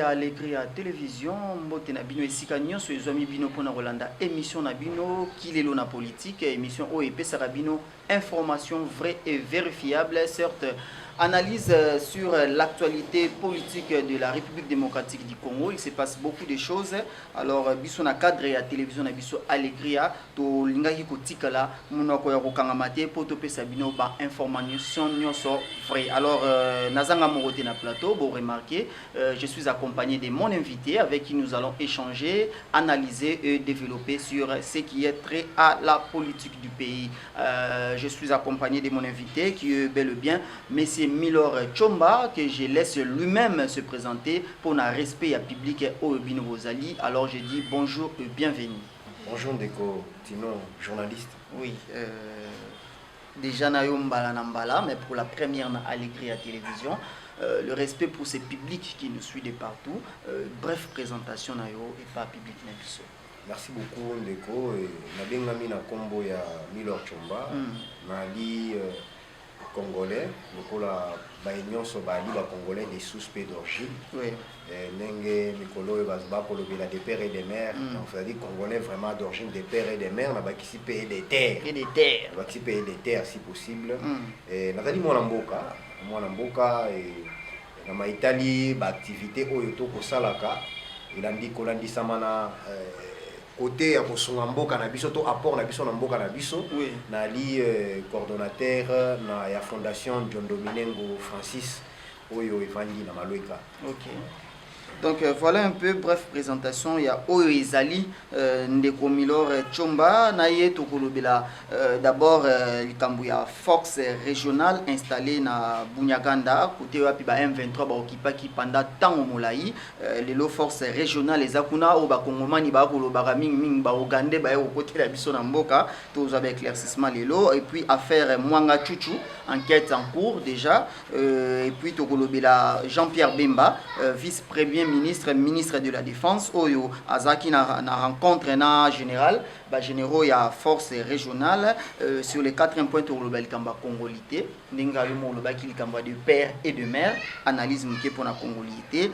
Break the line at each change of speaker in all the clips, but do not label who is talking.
ya Alegria télévision mbote na bino esika nyonso ezwami bino pona Rolanda émission na bino kilelo na politique émission o epesaka bino information vraie et vérifiable certes analyse sur l'actualité politique de la République démocratique du Congo. Il se passe beaucoup de choses. Alors biso na cadre ya télévision na biso Alegria to lingaki ko tikala munoko ya kokangamate poto pesa bino ba information nyonso vrai. Alors nazanga morote na plateau, vous remarquez, je suis accompagné de mon invité avec qui nous allons échanger, analyser et développer sur ce qui est trait à la politique du pays. Je suis accompagné de mon invité qui est bel et bien Monsieur Milor Tchomba, que je laisse lui-même se présenter pour un respect à public au Bino Bozali. Alors je dis bonjour et bienvenue.
Bonjour Ndeko Tino, journaliste.
Oui, déjà Nayo Mbala Nambala, mais pour la première na Alegria télévision. Le respect pour ces publics qui nous suivent de partout. Bref, présentation Nayo et pas public Nabiso.
Merci beaucoup Ndeko. Nabengami na kombo ya Milor Tchomba. Nali congolais, lokola baignoso bali ba congolais des suspects d'origine. Oui. Nenge mikolo bazba kolobela des pères et des mères. Donc ça dit congolais vraiment d'origine des pères et des mères, na bakisi payer des terres. Et des terres. Bakisi payer des terres si possible. Et nazali mwana mboka et na ma Italie ba activité oyo to kosalaka ilandi kolandi samana côté ya kosunga mboka na biso to apport na biso na mboka na biso na li coordonnateur na ya fondation John Dominengo Francis oyo evandi na Maloika.
OK. Donc voilà un peu bref présentation ya Oyo Ezali Ndeko Milor Tchomba naye tokolobela d'abord likambu ya force régionale installée na Bunyaganda côté wapi ba M23 ba okipaki pendant temps molai lelo force régionale ezakuna o ba kongomani ba kolobaka mingi ba Uganda ba yo côté la biso na mboka tous avec éclaircissement lelo et puis affaire Mwanga Chuchu enquête en cours déjà et puis tokolobela Jean-Pierre Bemba vice-premier ministre de la défense oyo azaki na rencontre na général ba généraux ya force régionale sur les 4 points to global kamba congolité ndinga yo mo lobaki likamba de père et de mère analyse mke pour na congolité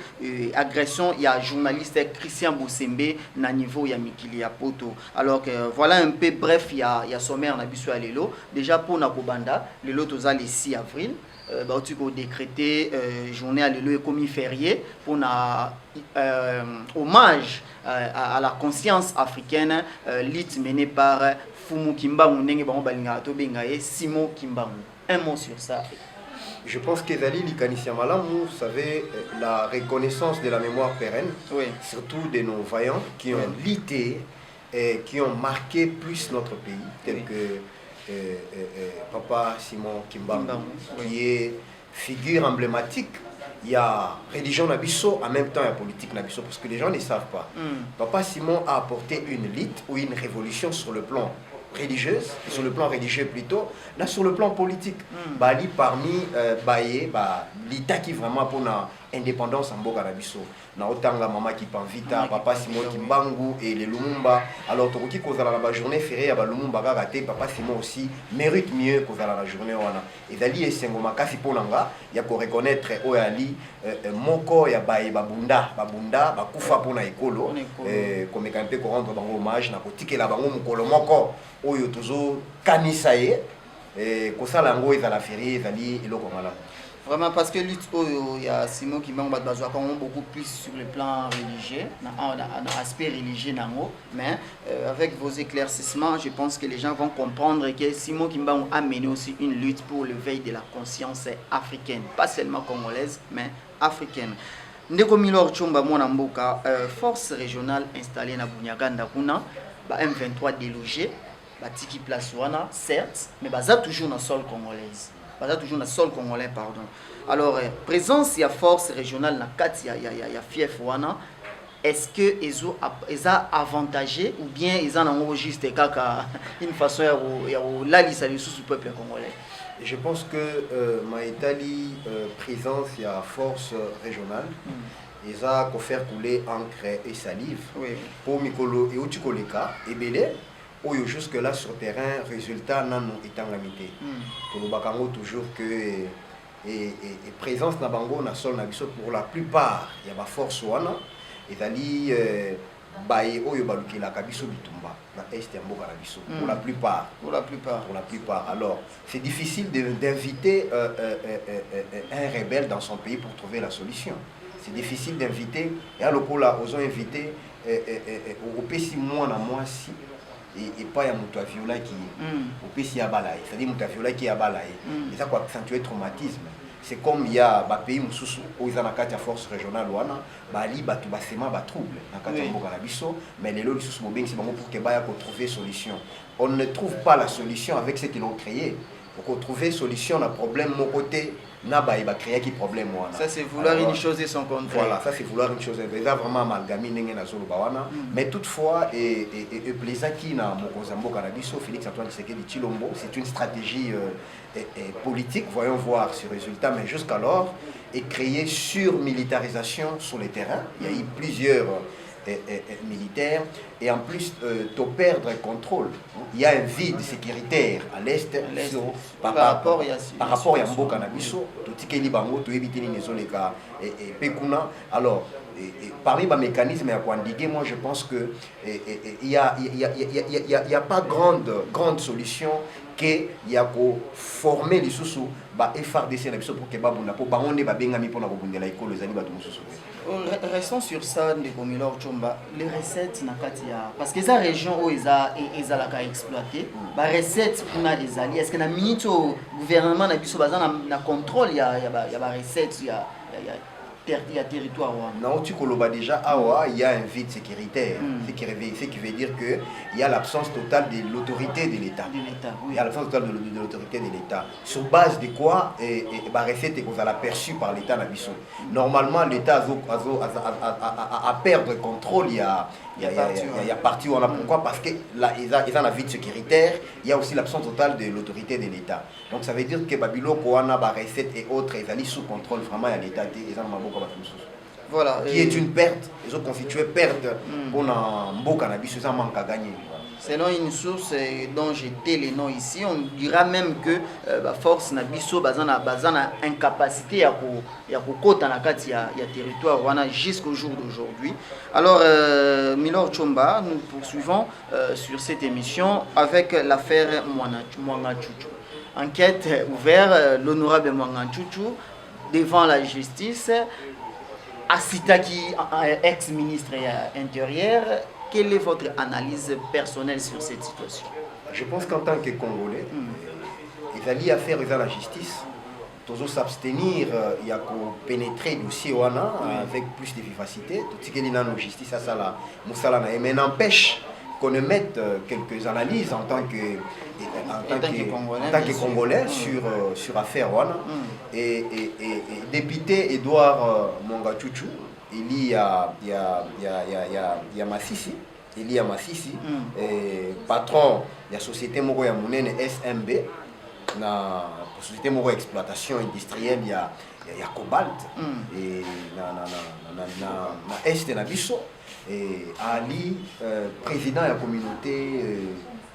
agression ya journaliste Christian Bosembe na niveau ya mikili ya poto. Alors que voilà un peu bref ya sommaire na biso ya lelo déjà pour na kobanda lelo toza le 6 avril décrété journée à l'élo commis férié pour un hommage à la conscience africaine lutte menée par Fumu Kimbangu Ndenge Bango Balinga to Bengaye Simon Kimbangu. Un mot sur ça.
Je pense qu'Ezali Likanisia Malamu, vous savez, la reconnaissance de la mémoire pérenne, surtout de nos vaillants qui ont lutté et qui ont marqué plus notre pays, tel que Papa Simon Kimbangu, qui est figure emblématique. Il y a religion Nabiso, en même temps il y a politique Nabiso, parce que les gens ne savent pas. Papa Simon a apporté une lutte ou une révolution sur le plan religieux, sur le plan religieux plutôt, là sur le plan politique. Bali parmi Baye, l'État qui vraiment pour l'indépendance en Boka Nabiso. Na otanga mama qui panvita papa Simon Kimbangu et les Lumumba. Alors tokoki kozala la journée fériée ya ba Lumumba ka raté papa Simon aussi mérite mieux kozala la journée wana. Ezali esengo makasi ponanga ya ko reconnaître oyali moko ya baye babunda bakufa pona ekolo comme kampe ko rendre bango hommage na kotikela bango mukolo moko oyo tozo kanisa ye kosala ngo ezala fériée ezali eloko malamu.
Vraiment parce que lutte il y a Simon qui m'a besoin beaucoup plus sur le plan religieux, un aspect religieux mais avec vos éclaircissements, je pense que les gens vont comprendre que Simon Kimba a mené aussi une lutte pour l'éveil de la conscience africaine, pas seulement congolaise, mais africaine. Ndeko Milor Tchomba mwana mboka force régionale installée na Bunyaganda kuna ba M23 délogé, ba tiki place wana certes, mais baza toujours dans sol congolaise. Toujours dans le sol congolais, pardon. Alors, présence et force régionale dans quatre ya fief wana. Est-ce que ils ont avantagé ou bien ils en ont juste une façon ya la liste du peuple congolais?
Je pense que ma Italie présence et force régionale, ils ont faire couler encre et salive pour Mikolo et Otikoleka et Belé. Oyo jusque là sur terrain résultat nano etangamité. Pour le bakango toujours que et présence na bango na sol na biso pour la plupart ya ba force wana ezali baye oyo balukelaka biso bitumba na est ya mboka na biso pour la plupart. Alors c'est difficile d'inviter un rebelle dans son pays pour trouver la solution. C'est difficile d'inviter et à lokola osons inviter au pesi moi na moi si et pas ya mutu viola qui au pesi ya balaye, c'est-à-dire mutu viola qui ya balaye et ça quoi accentuer traumatisme. C'est comme il y a des pays mususu où ils ont une force régionale wana bali batu basema ba trouble na kati mboka na biso mais les lois sous mobile c'est bon pour que baya ko trouver solution. On ne trouve pas la solution avec ce qu'ils ont créé. Pour trouver solution na problème mon côté na ba ba créer qui problème wana.
Ça c'est vouloir une chose et son contraire.
Voilà, ça c'est vouloir une chose et ça vraiment amalgamé ndenge na zolo bawana mais toutefois et plaisant qui na mokonza mboka na biso Félix Antoine Tshisekedi Tshilombo, c'est une stratégie politique, voyons voir ce résultat, mais jusqu'alors est créé sur militarisation sur le terrain. Il y a eu plusieurs militaires et en plus de perdre contrôle. Il y a un vide sécuritaire à l'est par rapport à Mboka na biso, tout ce qui est libango, tout éviter les zones et pekuna. Alors parmi les mécanismes à endiguer, moi je pense que il y a pas grande solution que il y a pour former les sous ba FRDC na biso pour que babunda pour baonde ba bengami pour na kobundela école ezali ba mususu.
Restons sur ça de Komilor Tshomba, les recettes na katia parce que ça région où ils a la ka exploiter ba recettes pour na ezali est-ce que na minute au gouvernement na biso bazana na contrôle il y a ba recettes il y a territoire.
Non, tu koloba déjà awa il y a un vide sécuritaire, ce qui veut dire que il y a l'absence totale de l'autorité de l'État. Il y a l'absence totale de l'autorité de l'État. Sur base de quoi ba recette que vous allez perçu par l'État na biso. Normalement l'État a perdre contrôle il y a parti où on a pourquoi parce que là ils ont un vide sécuritaire, il y a aussi l'absence totale de l'autorité de l'État. Donc ça veut dire que Babylone Koana ba recette et autres ils allaient sous contrôle vraiment à l'État
voilà,
qui est une perte, ils ont constitué perte pour Mboka na biso ça manque à gagner.
Selon une source dont j'ai tais les noms ici, on dira même que la force na biso bazana incapacité à kota na kati ya territoire wana jusqu'au jour d'aujourd'hui. Alors Milor Tshomba, nous poursuivons sur cette émission avec l'affaire Mwanga Tchouchou. Enquête ouverte, l'honorable Mwanga Tchouchou devant la justice. Asitaki, ex-ministre intérieur, quelle est votre analyse personnelle sur cette situation?
Je pense qu'en tant que Congolais, il fallait faire la justice, toujours s'abstenir, il y a qu'à pénétrer le dossier avec plus de vivacité, tout ce qui est dans la justice, ça mais n'empêche qu'on mette quelques analyses en tant que Congolais sur affaire et député Edouard Mwanga Tchouchou, il y a Massissi, patron de la société Moko ya Munene SMB, na société Moko exploitation industrielle il y a cobalt et na est na biso et Ali président de la communauté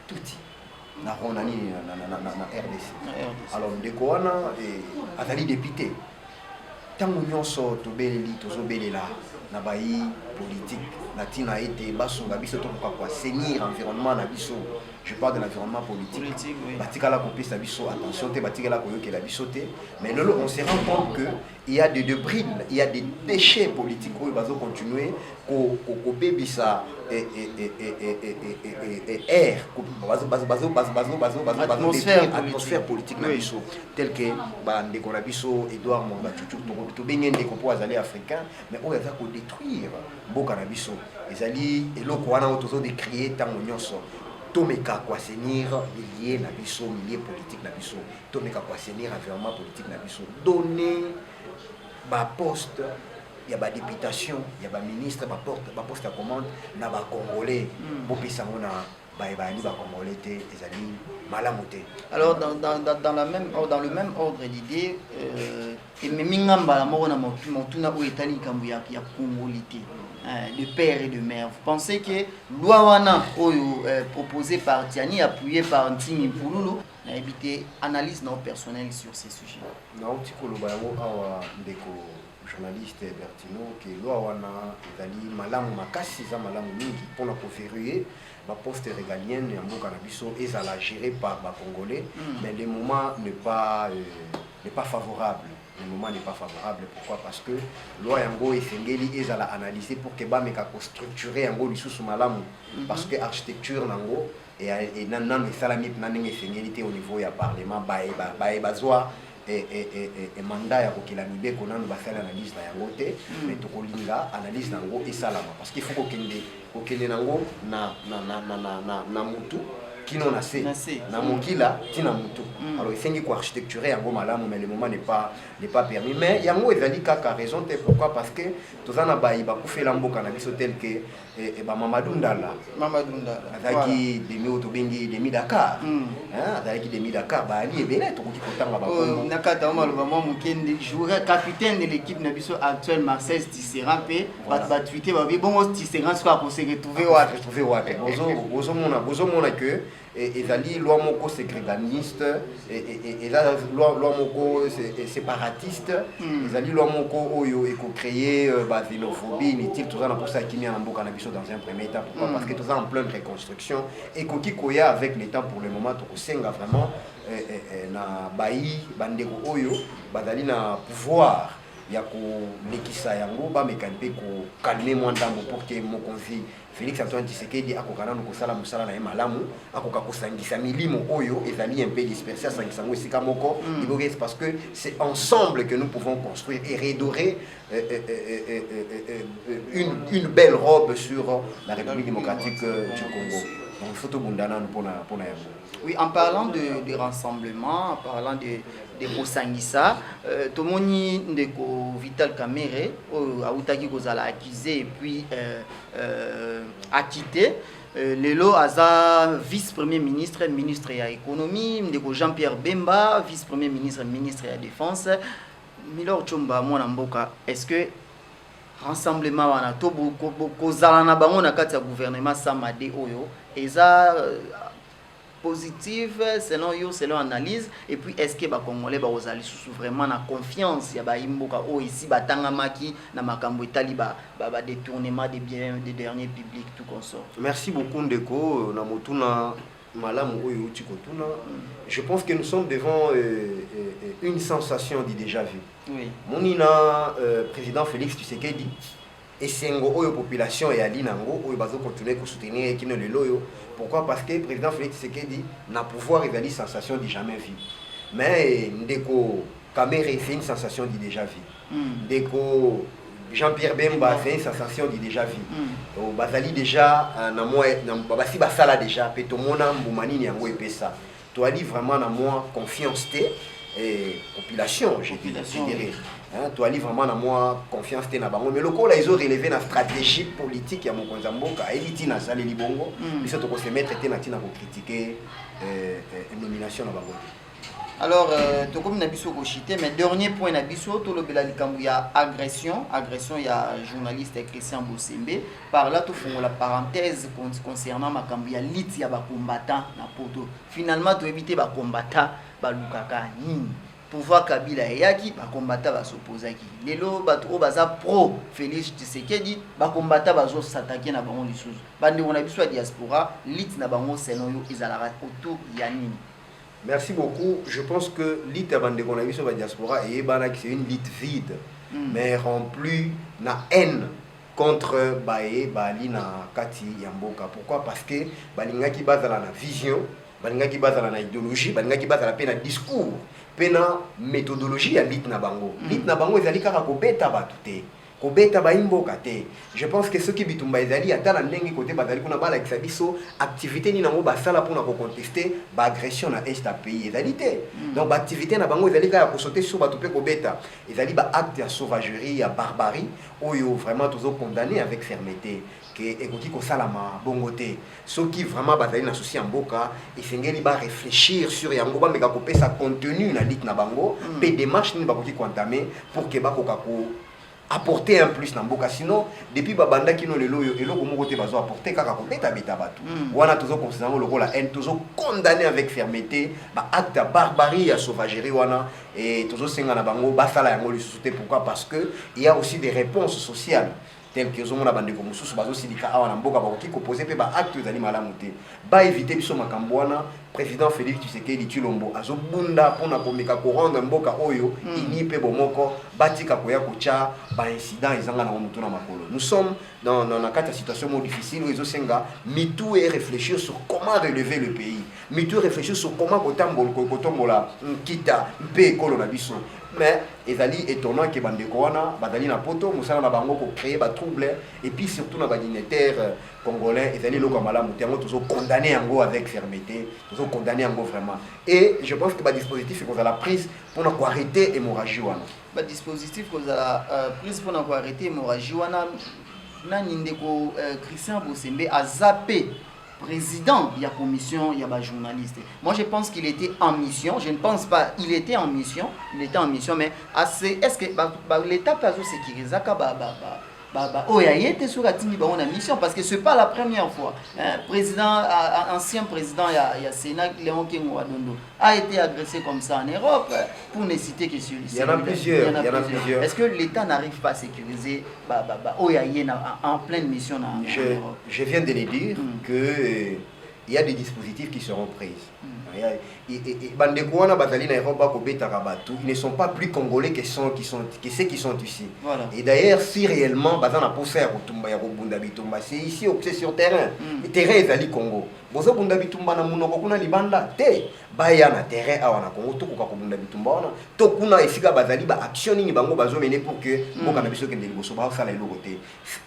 Touti na Ronani na RDC. Alors ndeko wana azali député tango nyonso tobeleli tozobelela na bayi politique na tina ete basunga biso tokoka kwa assainir environnement na biso. Je parle de l'environnement politique. Batikala kopesa biso attention te batikala koyokela biso te mais lolo on se rend compte que il y a des débris, il y a des déchets politiques où ils vont continuer ko bebisa air atmosphère politique na biso tel que ndeko na biso Edouard Mwanga Tchouchou to bengende ko po azali africain mais on va ko détruire mboka na biso ezali eloko wana otozo décrier tango nyonso tomeka ko assainir lié na biso milieu politique na biso tomeka ko assainir environnement politique na biso donner ba poste il y a ba députation il y a ba ministre ba poste à commande na ba congolais bopesa mona ba congolais te ezali malamote.
Alors dans le même ordre d'idée et mingamba la mona motuna ou etali kambu ya congolité de père et de mère. Vous pensez que Louawana, proposé par Tiani, appuyé par Ntimi Pouloulou, a évité analyse non personnelle sur ces sujets?
Non, journaliste Bertino que Louawana ezali malamu makasi za malamu mingi pour conférer ma poste régalienne ya mboka na biso ezala géré par ba Congolais, mais le moment n'est pas favorable. Le moment n'est pas favorable. Pourquoi? Parce que loi yango esengeli ezala analysé pour que ba meka ko structurer yango lisusu malamu, parce que architecture nango et nan salami naninga esengeli te au niveau ya parlement ba bazwa et mandat ya kokela mibeko nanu basala analyse na yango te, mais tokolinga analyse nango esalama parce qu'il faut kokende nango na mutu kino na se na mokila tina mutu. Alors esengi ko architecturer yango malamu, mais le moment n'est pas permis. Mais yango ezali kaka raison te. Pourquoi? Parce que tozana bayi ba kufela mboka na biso tel que ba Mamadou Ndala azaki demi otobengi demi Dakar, azaki demi Dakar ba ali ebele tokoki kotanga ba kombo
nakata maloba mo mukende joueur capitaine de l'équipe na biso actuelle Marseille Tisserand pe ba tweeter ba bi bongo Tisserand soit ko se retrouver wapi bozo mona que ezali loi moko ségréganiste et là loi moko séparatiste, ezali loi moko oyo eko créer ba xénophobie inutile tout ça na pour ça qui na mboka na biso dans un premier temps. Pourquoi? Parce que tout ça en pleine reconstruction et koki koya avec le temps pour le moment to senga vraiment na bayi bandeko oyo bazali na pouvoir ya ko lekisa yango ba mekanpe ko calmer moi ndambo pour que mon conflit Félix Antoine Tshisekedi akokana no kosala musala na malamu akoka kosangisa milimo oyo ezali un peu dispersé sangisa ngo esika moko iboke, parce que c'est ensemble que nous pouvons construire et redorer une belle robe sur la République démocratique du Congo. Donc il faut tout bundana pour na oui, en parlant de rassemblement, en parlant de Kosangisa, Tomoni Ndeko Vital Kamere, Aoutaki Kozala accusé et puis acquitté. Lelo Aza, vice-premier ministre, ministre de l'économie, Ndeko Jean-Pierre Bemba, vice-premier ministre, ministre de la défense. Milor Chomba Mwanamboka, est-ce que rassemblement wana to kozala na bango na kati ya gouvernement Samade oyo eza positive selon yo, selon analyse, et puis est-ce que ba Congolais ba ozali sous vraiment na confiance ya ba imboka o ici batanga maki na makambo etali ba détournement des biens des derniers publics tout consort?
Merci beaucoup Ndeko na motuna malamu oyo utikotuna. Je pense que nous sommes devant une sensation du déjà vu.
Oui.
Monina président Félix Tshisekedi et sengo oyo population et ali nango oyo bazo continuer ko soutenir kino le loyo. Pourquoi? Parce que président Félix Tshisekedi n'a pouvoir évaluer sensation du jamais vu. Mais Ndeko Kamere c'est une sensation du déjà vu. Ndeko Jean-Pierre Bemba c'est une sensation du déjà vu. Bazali déjà na moi basi basala déjà peto mona mbumani yango epesa. Tu as dit vraiment na moi confiance té et population, je dirais. Tu as dit vraiment na moi confiance té na bango. Mais le coup là ils ont relevé la stratégie politique ya mokonza mboka eliti na sale libongo. Ils sont ko se mettre té na tina ko critiquer nomination na bango.
Alors, tout comme Nabiso Kochité, mais dernier point Nabiso, tout le il y a agression, il y a journaliste Christian Boussembe. Par là, tout font la parenthèse concernant Makambu, il y a lit, il y a des combattants na poto. Finalement, tu évites les combattants, Lukaka, pouvoir Kabila et Yaki, les combattants va s'opposer à qui. Les lots, baza pro Félix Tshisekedi, les combattants va s'attaquer na bango lisous. Bande on a vu soit diaspora, lit na bango selon yo izalara autour yanini.
Merci beaucoup. Je pense que l'île qu'on a vu sur la diaspora c'est une île vide, mais remplie de haine contre Baé, Bali, na Kati, Yamboka. Pourquoi? Parce que Balinga qui base la vision, Balinga qui base la idéologie, Balinga qui base la peine discours, peine méthodologie à l'île na bango. L'île na bango est allé car à Kobeta batute. Kobeta ba imboka te. Je pense que ceux qui bitumba ezali atala ndenge côté bazali kuna bala kisabiso activité ni nango basala pour na ko contester ba agression na est pays ezali te. Donc ba activité na bango ezali ka ko sauter sur ba topé kobeta. Ezali ba acte ya sauvagerie ya barbarie oyo vraiment tozo condamner avec fermeté que ekoki ko salama bongote. Ceux qui vraiment bazali na souci mboka esengeli ba réfléchir sur yango ba meka ko pesa contenu na lit na bango pe démarche ni ba koki entamer pour que ba ko apporter un plus na mboka, sinon depuis babanda kino lelo yo eloko moko te bazo apporter kaka kobeta beta batu wana tozo considérer lokola haine, tozo condamner avec fermeté ba acte barbarie ya sauvagerie wana et tozo senga na bango basala yango lisusu te. Pourquoi? Parce que il y a aussi des réponses sociales telles que zomona bandeko mususu bazo silika awa na mboka bakoki ko poser pe ba acte ezali malamu te ba éviter biso makambo wana. Président Félix Tshisekedi Tshilombo azobunda pona komeka ko rendre mboka oyo ini pe bomoko batika koya kocha ba incident ezanga na mutu na makolo. Nous sommes dans une situation difficile où ils ont mitou et réfléchir sur comment relever le pays, mitou réfléchir sur comment kotambola kita pe kolo na biso. Mais ezali étonnant que bandeko wana badali na poto musala na bango ko créer ba trouble et puis surtout na ba dignitaires congolais ezali loko malamu te ngo tozo condamner yango avec fermeté, tozo condamner yango vraiment. Et je pense que ba dispositif qu'on a la prise pour na ko arrêter hémorragie wana. Ba dispositif qu'on a la prise pour na ko arrêter hémorragie wana na ndeko Christian Bosembe a zappé président de la commission, il y a des journalistes. Moi, je pense qu'il était en mission. Je ne pense pas, il était en mission, mais est-ce que l'État peut sécuriser on a mission parce que c'est pas la première fois. Ancien président il y a Sénat Léon Kengo Adondo a été agressé comme ça en Europe pour ne citer que celui-ci. Il y en a plusieurs. Est-ce que l'État n'arrive pas à sécuriser en pleine mission en Europe? Je viens de le dire que il y a des dispositifs qui seront pris. Ils ne sont pas plus congolais que ceux qui sont ici. Voilà. Et d'ailleurs, si réellement, c'est ici, c'est sur terrain. Le terrain est à Congo. Bozo bunda bitumba na munoko kuna libanda te baya na terrain awa na Congo to ko bunda bitumba wana to kuna esika bazali ba action ni bango bazo mener pour que mboka na biso kende liboso ba sala eloko te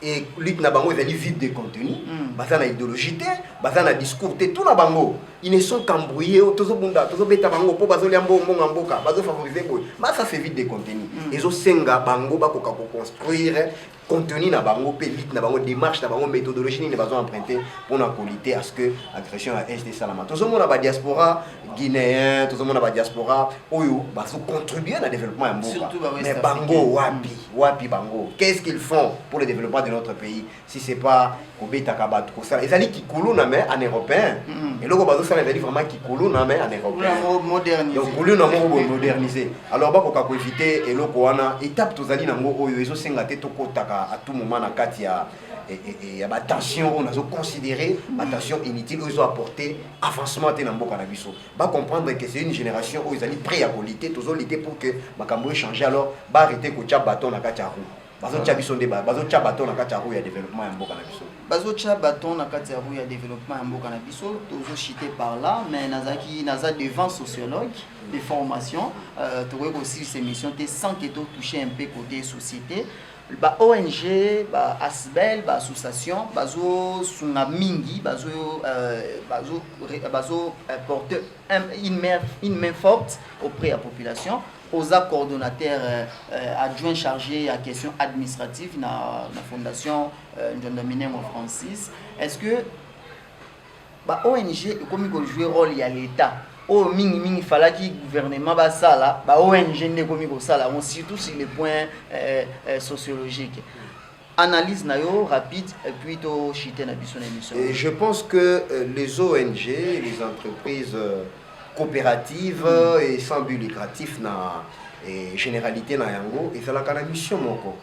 et lutte na bango ezali vide de contenu baza na idéologie te baza na discours te tout na bango ils ne sont qu'embrouillés tozo bunda tozo beta bango po bazo liambo mbonga mboka bazo favoriser boy ma ça c'est vide de contenu ezo senga bango ba ko construire contenu na bango pelite na bango démarche na bango méthodologie ni bazo emprunter pour na qualité à ce que agression à SD Salama. Tout le monde a la diaspora guinéen, tout le monde a la diaspora oyo bazo contribuer à le développement en Mboka. Mais bango wapi bango. Qu'est-ce qu'ils font pour le développement de notre pays si c'est pas kobeta kabatu ko ça. Ezali kikulu na mais en européen. Et loko bazo ça ezali vraiment kikulu na mais en européen. Moderniser. Donc kulu na mo moderniser. Alors ba ko ka éviter et loko wana étape tozali nango oyo ezo senga te to kotaka à tout moment na kati ya et attention on a considéré attention inutile ils ont apporté avancement dans mboka na biso ba comprendre que c'est une génération où ils allaient prêt à lutter tous lutter pour que makambo changer alors ba arrêter ko tia bâton na kati ya roue bazo tia biso débat bazo tia bâton na kati ya roue ya développement ya mboka na biso bazo tia bâton na kati ya roue ya développement ya mboka na biso tozo chiter par là mais naza devant sociologue de formation tu vois aussi ces missions sans que tu toucher un peu côté société. Ba ONG, ba ASBEL, ba association, bazo suna mingi, bazo porter une main forte auprès de la population, aux coordonnateurs adjoints chargés à question administrative na fondation John Domingo Francis. Est-ce que ba ONG comme il joue rôle il y a l'État? Oh mingi fallait que le gouvernement ba sala ba ONG ne komi ko sala on surtout sur les points sociologiques analyse nayo rapide et puis to chiter na biso na émission. Et je pense que les ONG les entreprises coopératives et sans but lucratif na généralité na yango et ça la kana mission moko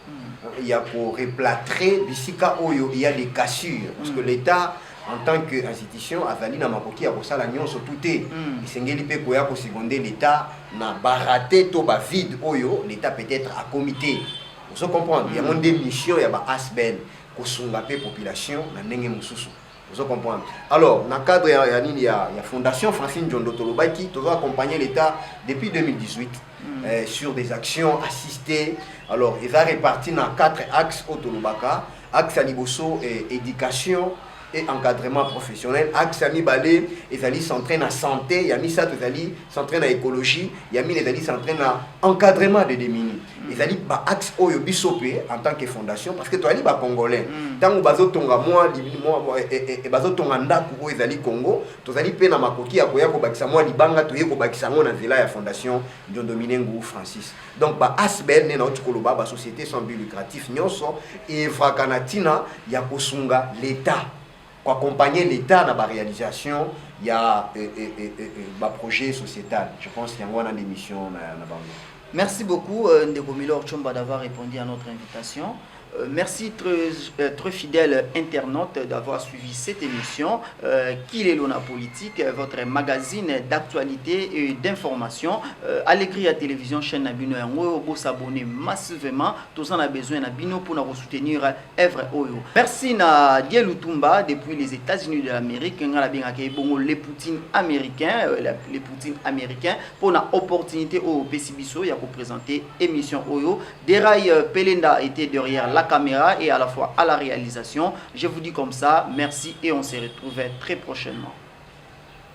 il y a pour replâtrer bisika oyo il y a des cassures parce que l'État en tant qu'institution, Azali na makoki a kosala nyonso touté. Isengeli pe koya ko seconder l'État na baraté to ba vide oyo l'État peut-être à comité. Vous comprenez? Il y a des missions, il y a ba ASBEL ko sunga pe population na ndenge mususu. Vous comprenez? Alors, dans le cadre il y a Fondation Francine Djondo Tolobaki qui a accompagné l'État depuis 2018 sur des actions assistées. Alors, il va répartir dans 4 axes au Tolobaka. Axe à Liboso, éducation, et encadrement professionnel. Axe Yami Balé, Ezali s'entraîne à santé, Yami Sato Ezali s'entraîne à écologie, Yami Ezali s'entraîne à encadrement des démunis. Ezali ba axe Oyo Bisopé en tant que fondation, parce que toi ali ba congolais. Tant bazo tonga moi et bazo tonga ndaku Ezali Congo, tozali pe na makoki ya koya ko bakisa moi libanga to yeko bakisa ngo na nzela ya fondation Ndondominengu Francis. Donc ba asbel ne na otukoloba ba société sans but lucratif nyonso et vakanatina ya kosunga l'état, pour accompagner l'état dans la réalisation, il y a un projet sociétal. Je pense qu'il y a une émission.
Merci beaucoup Ndeko Milor Tchomba d'avoir répondu à notre invitation. Merci très fidèles internautes d'avoir suivi cette émission. Qu'il est l'Ona Politique, votre magazine d'actualité et d'information. Allegria Télévision, chaîne Nabino, vous s'abonner massivement. Tous en a besoin Nabino pour nous soutenir Evre Oyo. Merci na Dielutumba depuis les États-Unis de l'Amérique. Les Poutines américains, pour une opportunité au PCBISO, il y a pour présenter émission Oyo. Deraï Pelenda était derrière la caméra et à la fois à la réalisation. Je vous dis comme ça, merci et on se retrouve très prochainement.